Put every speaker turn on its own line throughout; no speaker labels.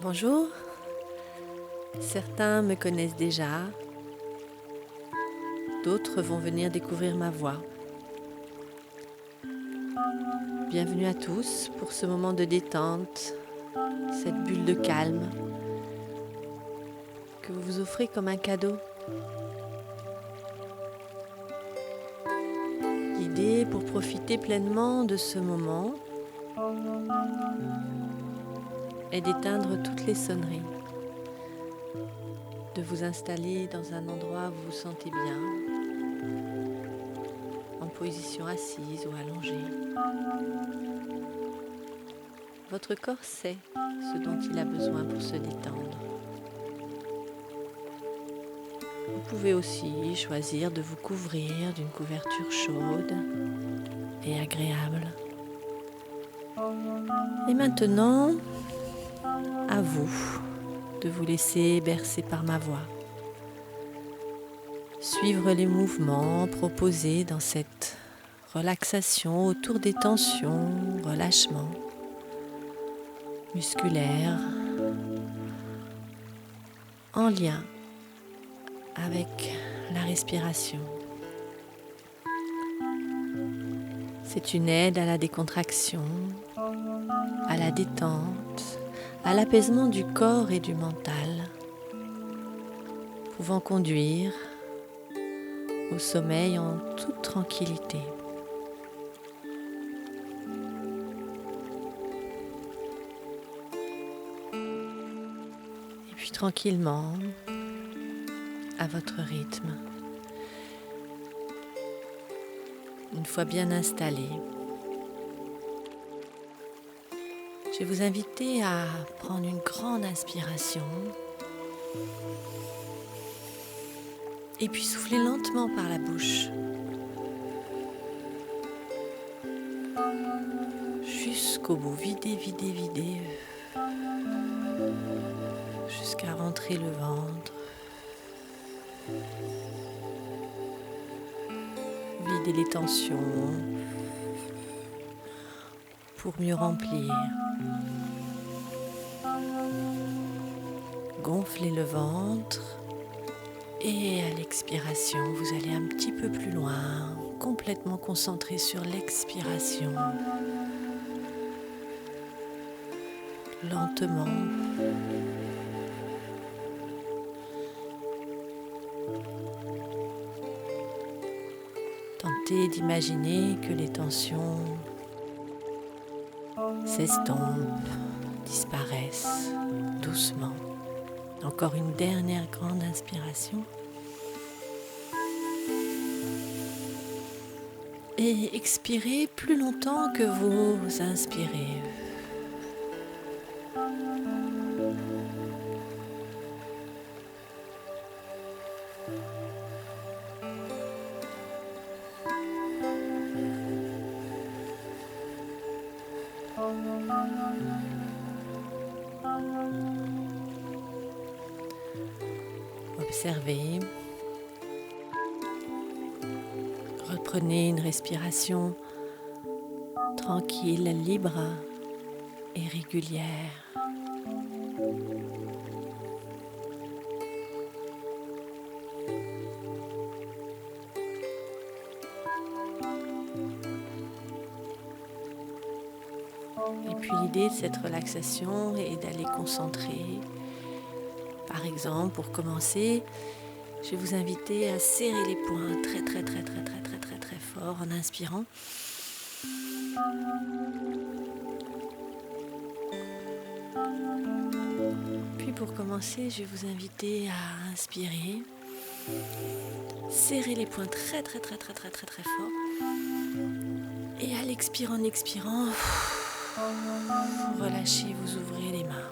Bonjour, certains me connaissent déjà, d'autres vont venir découvrir ma voix. Bienvenue à tous pour ce moment de détente, cette bulle de calme que vous vous offrez comme un cadeau. L'idée pour profiter pleinement de ce moment est d'éteindre toutes les sonneries, de vous installer dans un endroit où vous vous sentez bien, en position assise ou allongée. Votre corps sait ce dont il a besoin pour se détendre. Vous pouvez aussi choisir de vous couvrir d'une couverture chaude et agréable. Et maintenant, à vous de vous laisser bercer par ma voix. Suivre les mouvements proposés dans cette relaxation autour des tensions, relâchements musculaires en lien avec la respiration. C'est une aide à la décontraction, à la détente, à l'apaisement du corps et du mental, pouvant conduire au sommeil en toute tranquillité. Et puis tranquillement, à votre rythme, une fois bien installé, je vais vous inviter à prendre une grande inspiration et puis souffler lentement par la bouche. Jusqu'au bout, videz, videz, videz, jusqu'à rentrer le ventre. Videz les tensions pour mieux remplir. Gonflez le ventre et à l'expiration, vous allez un petit peu plus loin, complètement concentré sur l'expiration. Lentement. Tentez d'imaginer que les tensions s'estompent, disparaissent doucement. Encore une dernière grande inspiration. Et expirez plus longtemps que vous inspirez. Observez. Reprenez une respiration tranquille, libre et régulière. Et puis l'idée de cette relaxation est d'aller concentrer. Par exemple, pour commencer, je vais vous inviter à serrer les poings très très très très très très très très fort en inspirant. Puis pour commencer, je vais vous inviter à inspirer. Serrer les poings très très très très très très très fort. Et à l'expirer, en expirant, vous relâchez, vous ouvrez les mains.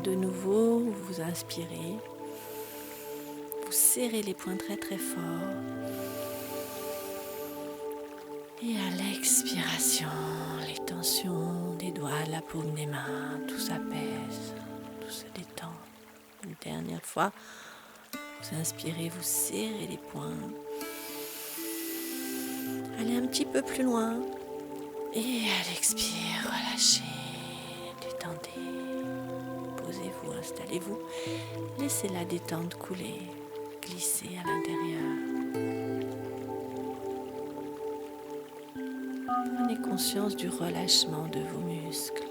De nouveau, vous inspirez. Vous serrez les poings très très fort. Et à l'expiration, les tensions des doigts, la paume des mains, tout s'apaise, tout se détend. Une dernière fois, vous inspirez, vous serrez les poings. Allez un petit peu plus loin. Et à l'expire, relâchez, détendez. nouveau, installez-vous. Laissez la détente couler, glisser à l'intérieur. Prenez conscience du relâchement de vos muscles.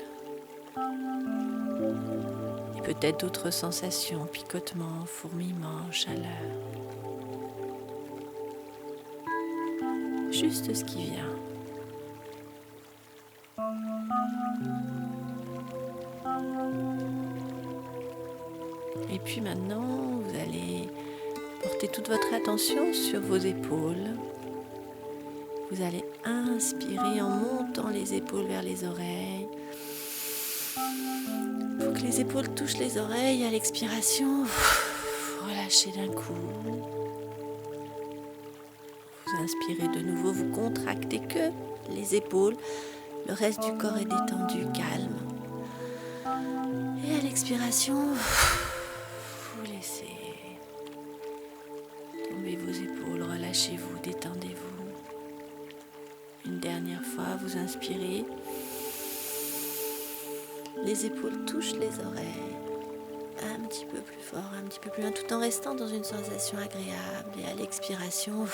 Et peut-être d'autres sensations, picotement, fourmillement, chaleur. Juste ce qui vient. Et puis maintenant, vous allez porter toute votre attention sur vos épaules. Vous allez inspirer en montant les épaules vers les oreilles. Il faut que les épaules touchent les oreilles. À l'expiration, relâchez d'un coup. Vous inspirez de nouveau, vous contractez que les épaules. Le reste du corps est détendu, calme. Et à l'expiration, vous laissez tomber vos épaules, relâchez-vous, détendez-vous. Une dernière fois, vous inspirez. Les épaules touchent les oreilles. Un petit peu plus fort, un petit peu plus loin, tout en restant dans une sensation agréable. Et à l'expiration,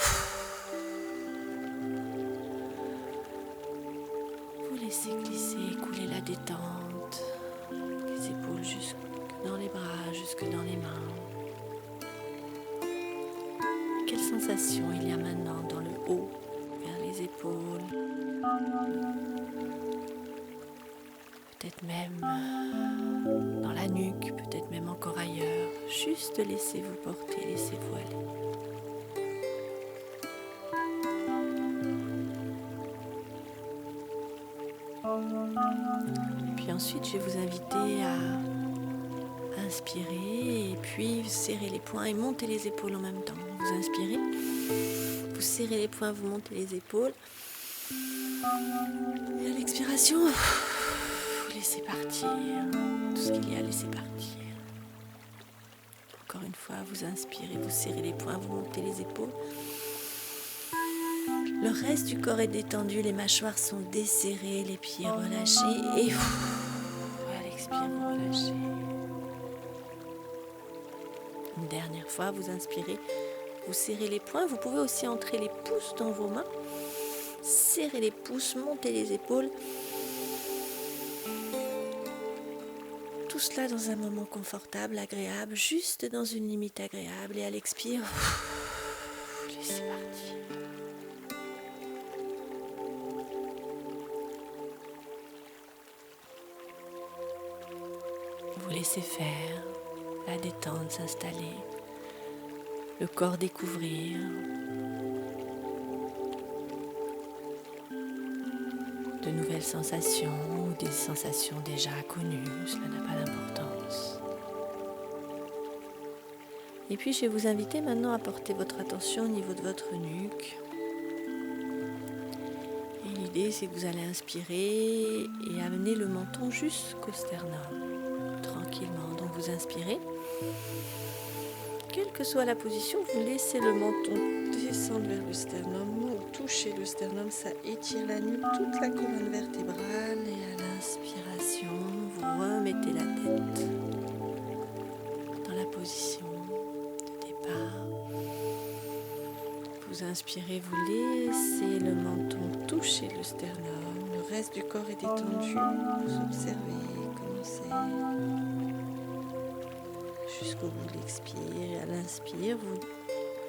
vous laissez glisser, couler la détente. Les épaules jusque dans les bras, jusque dans les mains. Quelle sensation il y a maintenant dans le haut, vers les épaules? Peut-être même dans la nuque, peut-être même encore ailleurs. Juste laissez-vous porter, laissez-vous aller. Puis ensuite, je vais vous inviter à inspirer et puis serrer les poings et monter les épaules en même temps. Vous inspirez, vous serrez les poings, vous montez les épaules. Et à l'expiration, vous laissez partir tout ce qu'il y a à laisser partir. Encore une fois, vous inspirez, vous serrez les poings, vous montez les épaules. Le reste du corps est détendu, les mâchoires sont desserrées, les pieds relâchés et à l'expire, vous relâchez. Une dernière fois, vous inspirez, vous serrez les poings. Vous pouvez aussi entrer les pouces dans vos mains. Serrez les pouces, montez les épaules. Tout cela dans un moment confortable, agréable, juste dans une limite agréable. Et à l'expire, vous laissez partir. Vous laissez faire, la détente s'installer, le corps découvrir. De nouvelles sensations ou des sensations déjà connues, cela n'a pas d'importance. Et puis je vais vous inviter maintenant à porter votre attention au niveau de votre nuque. Et l'idée c'est que vous allez inspirer et amener le menton jusqu'au sternum, tranquillement. Donc vous inspirez. Quelle que soit la position, vous laissez le menton descendre vers le sternum. Touchez le sternum, ça étire la nuque, toute la colonne vertébrale. Et à l'inspiration, vous remettez la tête dans la position de départ. Vous inspirez, vous laissez le menton toucher le sternum. Le reste du corps est détendu. Vous observez, commencez jusqu'au bout de l'expire. À l'inspire, vous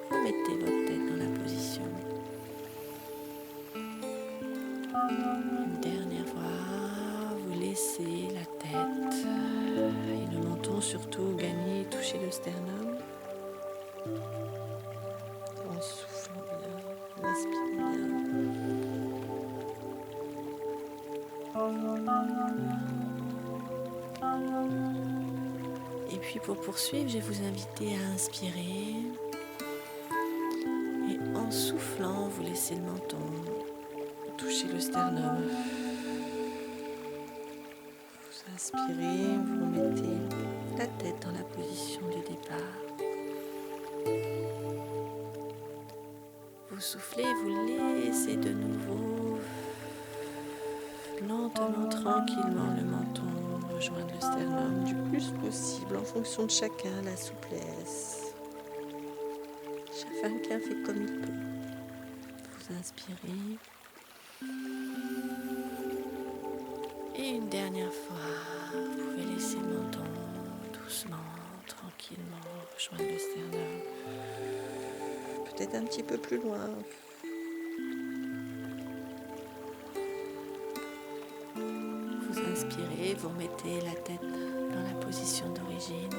remettez votre tête dans la position. Une dernière fois, vous laissez la tête et le menton surtout gagner et toucher le sternum. En soufflant bien, en inspirant bien. Et puis pour poursuivre, je vais vous inviter à inspirer. Et en soufflant, vous laissez le menton toucher le sternum. Vous inspirez, vous remettez la tête dans la position du départ. Vous soufflez, vous laissez de nouveau lentement, tranquillement le menton rejoindre le sternum du plus possible en fonction de chacun, la souplesse. Chacun fait comme il peut. Vous inspirez. Et une dernière fois, vous pouvez laisser le menton doucement, tranquillement rejoindre le sternum. Peut-être un petit peu plus loin. Vous inspirez, vous remettez la tête dans la position d'origine.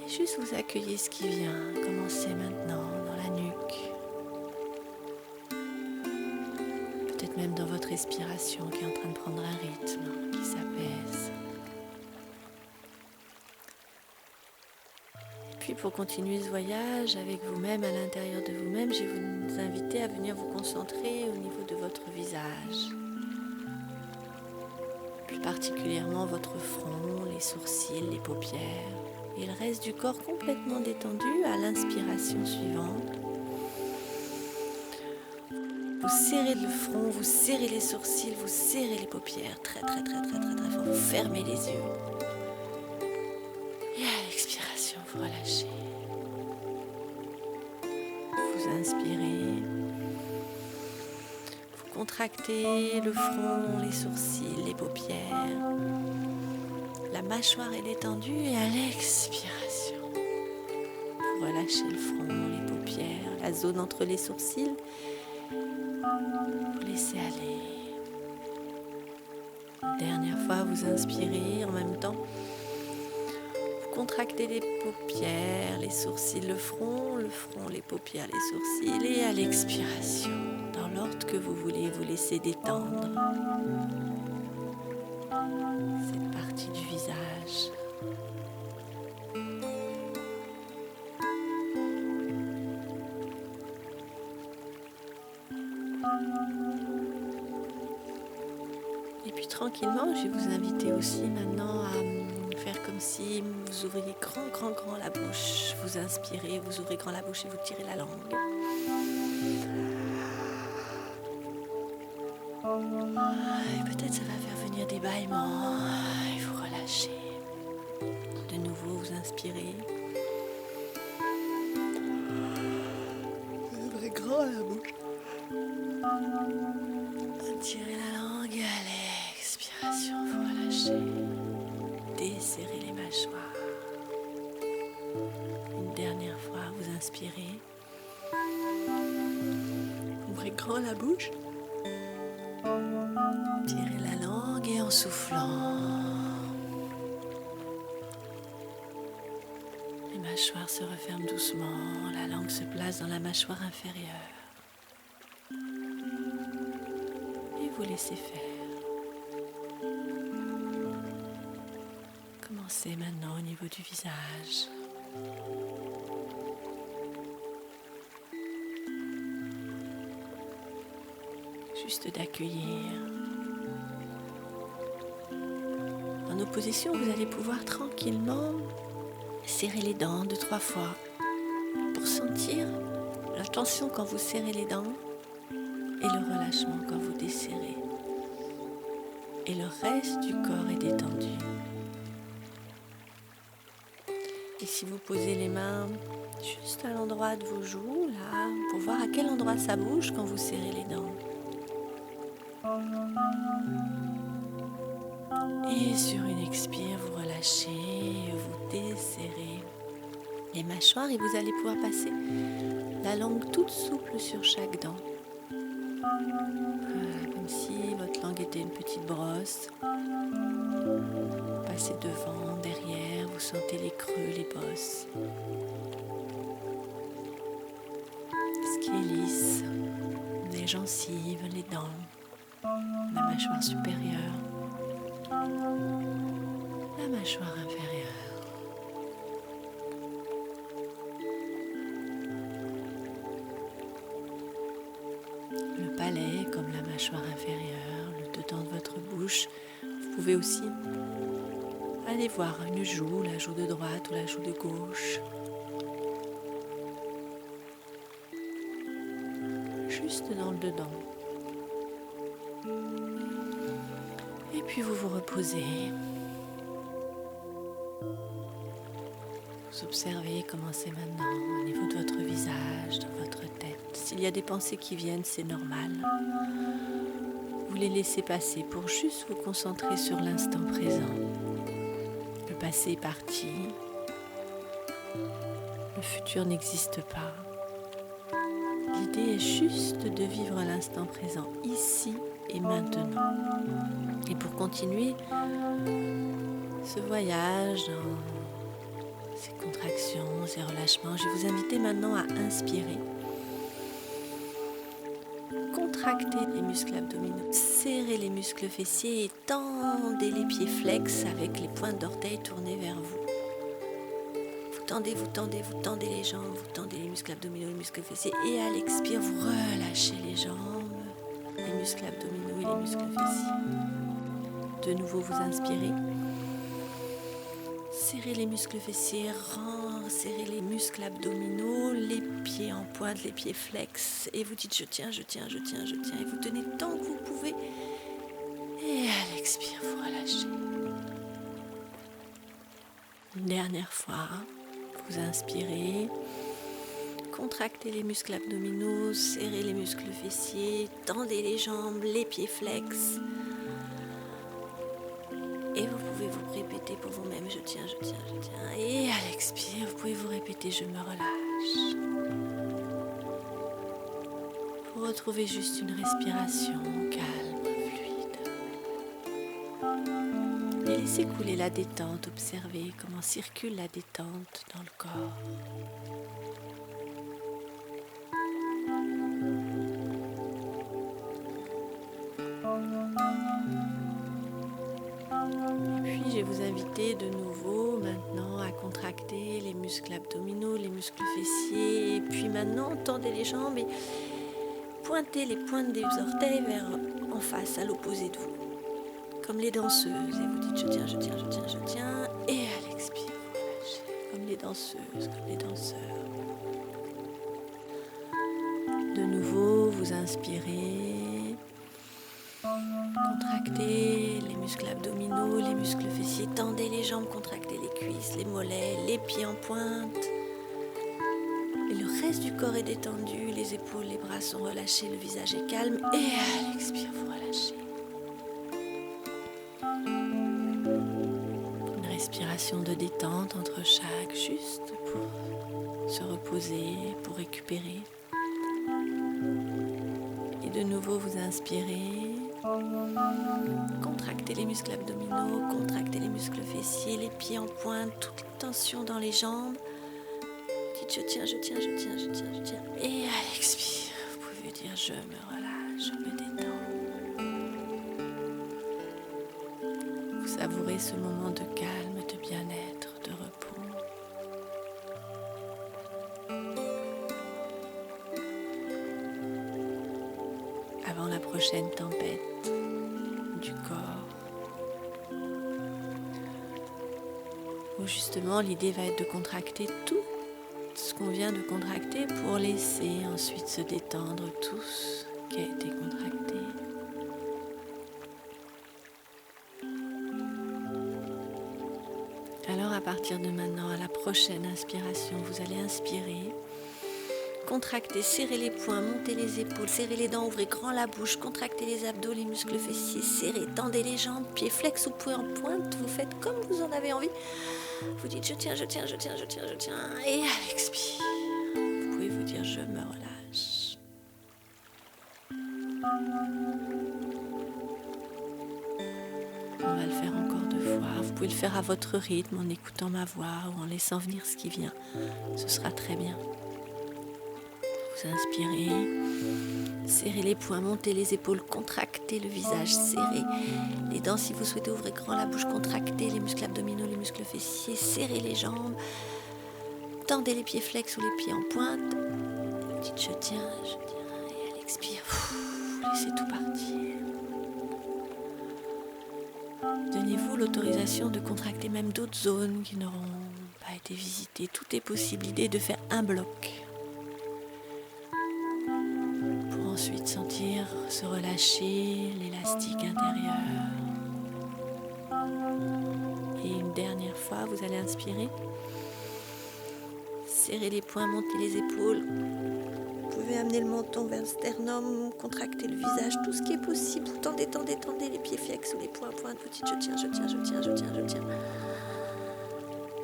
Et juste vous accueillez ce qui vient. Commencez maintenant dans la nuque. Peut-être même dans votre respiration qui est en train de prendre un rythme, qui s'apaise. Puis pour continuer ce voyage avec vous-même, à l'intérieur de vous-même, je vais vous inviter à venir vous concentrer au niveau de votre visage. Plus particulièrement votre front, les sourcils, les paupières et le reste du corps complètement détendu à l'inspiration suivante. Vous serrez le front, vous serrez les sourcils, vous serrez les paupières très très très très très très fort. Vous fermez les yeux. Et à l'expiration, vous relâchez. Vous inspirez. Vous contractez le front, les sourcils, les paupières. La mâchoire est détendue et à l'expiration, vous relâchez le front, les paupières, la zone entre les sourcils. Vous laissez aller. Dernière fois, vous inspirez en même temps. Vous contractez les paupières, les sourcils, le front, les paupières, les sourcils. Et à l'expiration, dans l'ordre que vous voulez, vous laissez détendre cette partie du visage. Et puis tranquillement, je vais vous inviter aussi maintenant à faire comme si vous ouvriez grand la bouche. Vous inspirez, vous ouvrez grand la bouche et vous tirez la langue. Et peut-être ça va faire venir des bâillements. Et vous relâchez. De nouveau, vous inspirez. Vous ouvrez grand la bouche. Tirez la langue et à l'expiration, vous relâchez. Desserrez les mâchoires. Une dernière fois, vous inspirez. Ouvrez grand la bouche. Tirez la langue et en soufflant, les mâchoires se referment doucement. La langue se place dans la mâchoire inférieure. Vous laissez faire. Commencez maintenant au niveau du visage. Juste d'accueillir. En opposition, vous allez pouvoir tranquillement serrer les dents 2-3 fois pour sentir la tension quand vous serrez les dents et le relâchement quand vous desserrez. Et le reste du corps est détendu. Et si vous posez les mains juste à l'endroit de vos joues, là, pour voir à quel endroit ça bouge quand vous serrez les dents. Et sur une expire, vous relâchez, vous desserrez les mâchoires et vous allez pouvoir passer la langue toute souple sur chaque dent. Comme si votre langue était une petite brosse. Passez devant, derrière, vous sentez les creux, les bosses. Ce qui est lisse, les gencives, les dents, la mâchoire supérieure, la mâchoire inférieure. Le palais comme la mâchoire inférieure, le dedans de votre bouche. Vous pouvez aussi aller voir une joue, la joue de droite ou la joue de gauche. Juste dans le dedans. Et puis puis vous vous reposez. Vous observez comment c'est maintenant au niveau de votre visage, de votre tête. S'il y a des pensées qui viennent, c'est normal. Vous les laissez passer pour juste vous concentrer sur l'instant présent. Le passé est parti. Le futur n'existe pas. L'idée est juste de vivre l'instant présent, ici et maintenant. Et pour continuer ce voyage dans ces contractions, ces relâchements, je vais vous inviter maintenant à inspirer. Contractez les muscles abdominaux, serrez les muscles fessiers et tendez les pieds flex avec les pointes d'orteils tournées vers vous. Vous tendez les jambes, vous tendez les muscles abdominaux, les muscles fessiers et à l'expire, vous relâchez les jambes, les muscles abdominaux et les muscles fessiers. De nouveau, vous inspirez. Serrez les muscles fessiers, serrez les muscles abdominaux, les pieds en pointe, les pieds flex et vous dites je tiens et vous tenez tant que vous pouvez et à l'expire, vous relâchez. Une dernière fois. Vous inspirez, contractez les muscles abdominaux, serrez les muscles fessiers, tendez les jambes, les pieds flex. Et vous pouvez vous répéter pour vous-même, je tiens. Et à l'expire, vous pouvez vous répéter, je me relâche. Pour retrouver juste une respiration calme, fluide. Et laissez couler la détente, observez comment circule la détente dans le corps. Et puis je vais vous inviter de nouveau maintenant à contracter les muscles abdominaux, les muscles fessiers. Et puis maintenant, tendez les jambes et pointez les pointes des orteils vers en face, à l'opposé de vous. Comme les danseuses, et vous dites je tiens, et à l'expire, vous relâchez, comme les danseuses, comme les danseurs. De nouveau, vous inspirez, contractez les muscles abdominaux, les muscles fessiers, tendez les jambes, contractez les cuisses, les mollets, les pieds en pointe. Et le reste du corps est détendu, les épaules, les bras sont relâchés, le visage est calme, et à l'expire, vous relâchez. Respiration de détente entre chaque, juste pour se reposer, pour récupérer. Et de nouveau, vous inspirez. Contractez les muscles abdominaux, contractez les muscles fessiers, les pieds en pointe, toute tension dans les jambes. Dites je tiens. Et à l'expire, vous pouvez dire je me relâche, je me détends. Vous savourez ce moment de calme, de bien-être, de repos. Avant la prochaine tempête du corps, où justement l'idée va être de contracter tout ce qu'on vient de contracter pour laisser ensuite se détendre tout ce qui a été contracté. Alors à partir de maintenant, à la prochaine inspiration, vous allez inspirer, contracter, serrer les poings, monter les épaules, serrer les dents, ouvrez grand la bouche, contractez les abdos, les muscles fessiers, serrez, tendez les jambes, pieds flex ou pieds en pointe, vous faites comme vous en avez envie. Vous dites je tiens, et à l'expire, vous pouvez vous dire je me relâche. On va le faire encore 2 fois. Vous pouvez le faire à votre rythme en écoutant ma voix ou en laissant venir ce qui vient. Ce sera très bien. Vous inspirez, serrez les poings, montez les épaules, contractez le visage, serrez les dents si vous souhaitez, ouvrez grand la bouche, contractez les muscles abdominaux, les muscles fessiers, serrez les jambes, tendez les pieds flex ou les pieds en pointe. Dites je tiens, et à l'expire, laissez tout partir. Donnez-vous l'autorisation de contracter même d'autres zones qui n'auront pas été visitées. Tout est possible, l'idée est de faire un bloc. Ensuite sentir se relâcher l'élastique intérieur, Et une dernière fois, vous allez inspirer. Serrez les poings, montez les épaules. Vous pouvez amener le menton vers le sternum, contracter le visage, tout ce qui est possible. Tendez, tendez, tendez les pieds flexes ou les poings, pointe petite. Je tiens, je tiens, je tiens, je tiens, je tiens.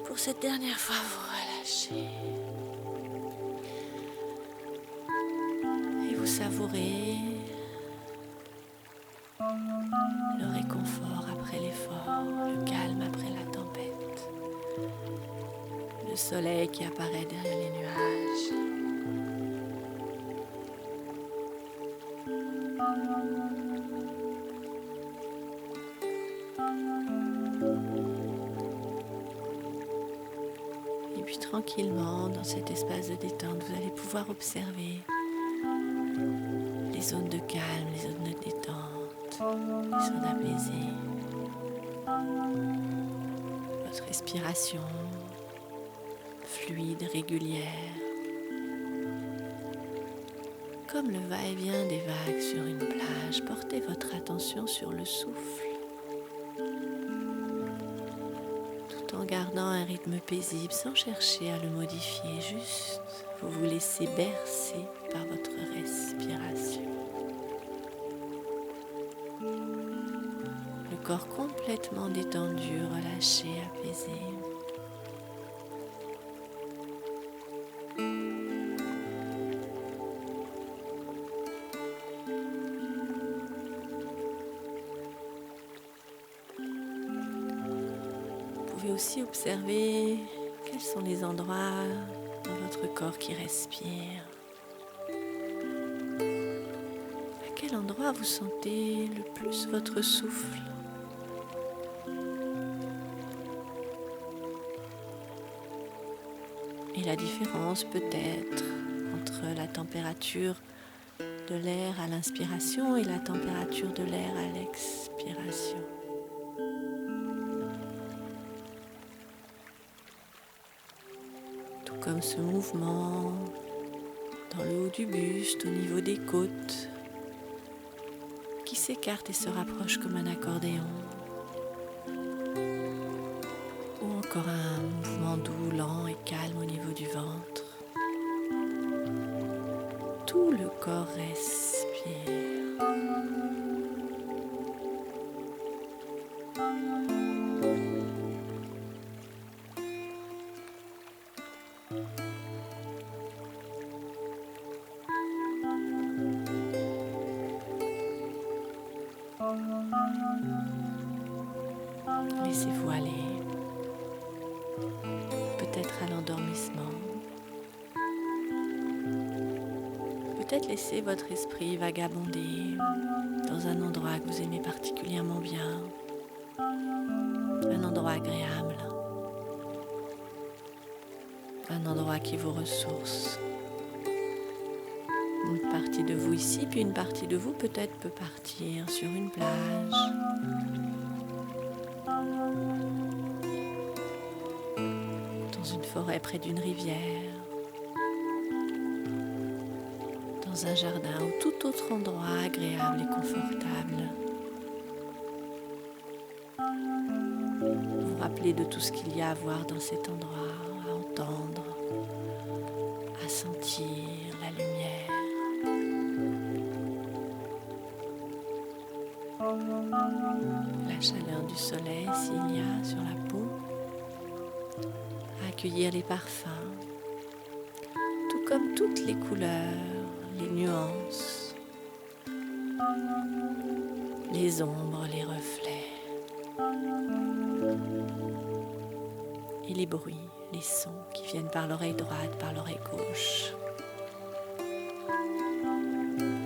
Pour cette dernière fois, vous relâchez. Et vous savourez le réconfort après l'effort, le calme après la tempête, le soleil qui apparaît derrière les nuages. Et puis tranquillement, dans cet espace de détente, vous allez pouvoir observer les zones de calme, les zones de détente, les zones apaisées, votre respiration fluide, régulière, comme le va-et-vient des vagues sur une plage. Portez votre attention sur le souffle, tout en gardant un rythme paisible, sans chercher à le modifier, juste vous vous laissez bercer par votre respiration. Le corps complètement détendu, relâché, apaisé. Vous pouvez aussi observer quels sont les endroits dans votre corps qui respirent. À quel endroit vous sentez le plus votre souffle? Et la différence peut-être entre la température de l'air à l'inspiration et la température de l'air à l'expiration. Tout comme ce mouvement dans le haut du buste, au niveau des côtes, qui s'écarte et se rapproche comme un accordéon. Ou encore un mouvement doux, lent et calme au niveau du ventre. Tout le corps respire. Laissez-vous aller, peut-être à l'endormissement. Peut-être laisser votre esprit vagabonder dans un endroit que vous aimez particulièrement bien, un endroit agréable, un endroit qui vous ressource. Une partie de vous ici, puis une partie de vous peut-être peut partir sur une plage, dans une forêt près d'une rivière, dans un jardin ou tout autre endroit agréable et confortable. Vous rappelez de tout ce qu'il y a à voir dans cet endroit, à entendre, à sentir la lumière. La chaleur du soleil s'il y a sur la peau, à accueillir les parfums, tout comme toutes les couleurs, les nuances, les ombres, les reflets et les bruits, les sons qui viennent par l'oreille droite, par l'oreille gauche,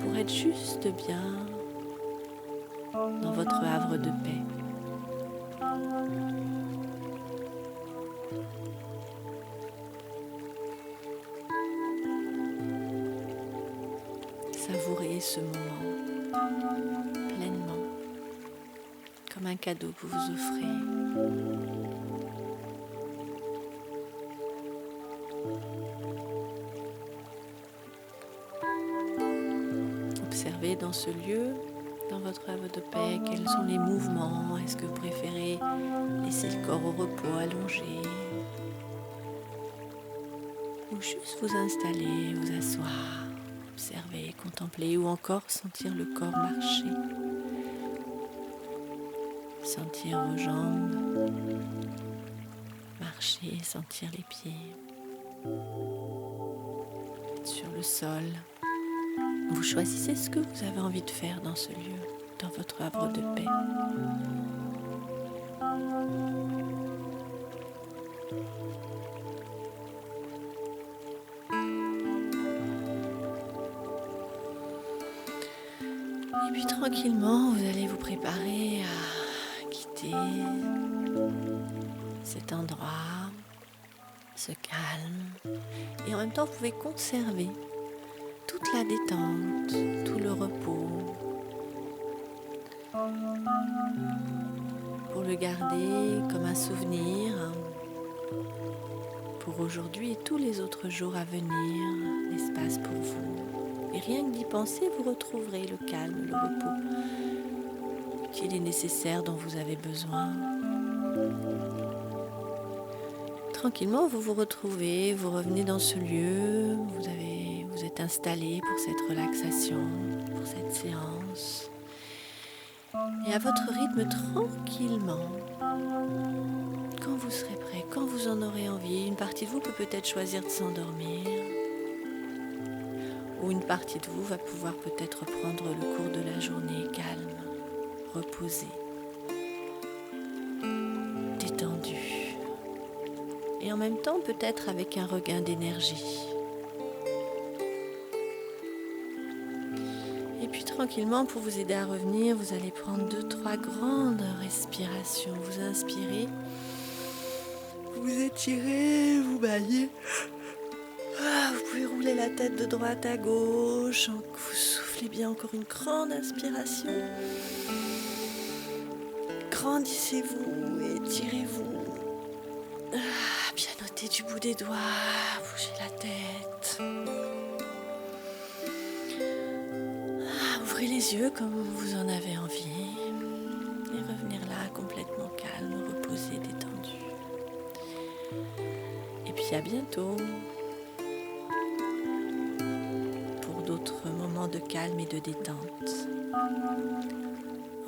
pour être juste bien dans votre havre de paix. Savourez ce moment pleinement, comme un cadeau que vous vous offrez. Observez dans ce lieu dans votre havre de paix? Quels sont les mouvements? Est-ce que vous préférez laisser le corps au repos, allongé? Ou juste vous installer, vous asseoir, observer, contempler ou encore sentir le corps marcher. Sentir vos jambes marcher, sentir les pieds sur le sol. Vous choisissez ce que vous avez envie de faire dans ce lieu, dans votre havre de paix. Et puis tranquillement, vous allez vous préparer à quitter cet endroit, ce calme. Et en même temps, vous pouvez conserver toute la détente, tout le repos, pour le garder comme un souvenir pour aujourd'hui et tous les autres jours à venir, l'espace pour vous. Et rien que d'y penser, vous retrouverez le calme, le repos qu'il est nécessaire, dont vous avez besoin. Tranquillement, vous vous retrouvez, vous revenez dans ce lieu, vous êtes installé pour cette relaxation, pour cette séance. Et à votre rythme, tranquillement, quand vous serez prêt, quand vous en aurez envie, une partie de vous peut peut-être choisir de s'endormir. Ou une partie de vous va pouvoir peut-être prendre le cours de la journée calme, reposé, détendu. Et en même temps, peut-être avec un regain d'énergie. Et puis tranquillement, pour vous aider à revenir, vous allez prendre 2-3 grandes respirations. Vous inspirez, vous étirez, vous baillez. Vous pouvez rouler la tête de droite à gauche. Vous soufflez bien, encore une grande inspiration. Grandissez-vous et étirez-vous. Bien noter du bout des doigts, bougez la tête. Ouvrez les yeux comme vous en avez envie. Et revenir là complètement calme, reposé, détendu. Et puis à bientôt. D'autres moments de calme et de détente.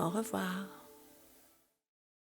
Au revoir.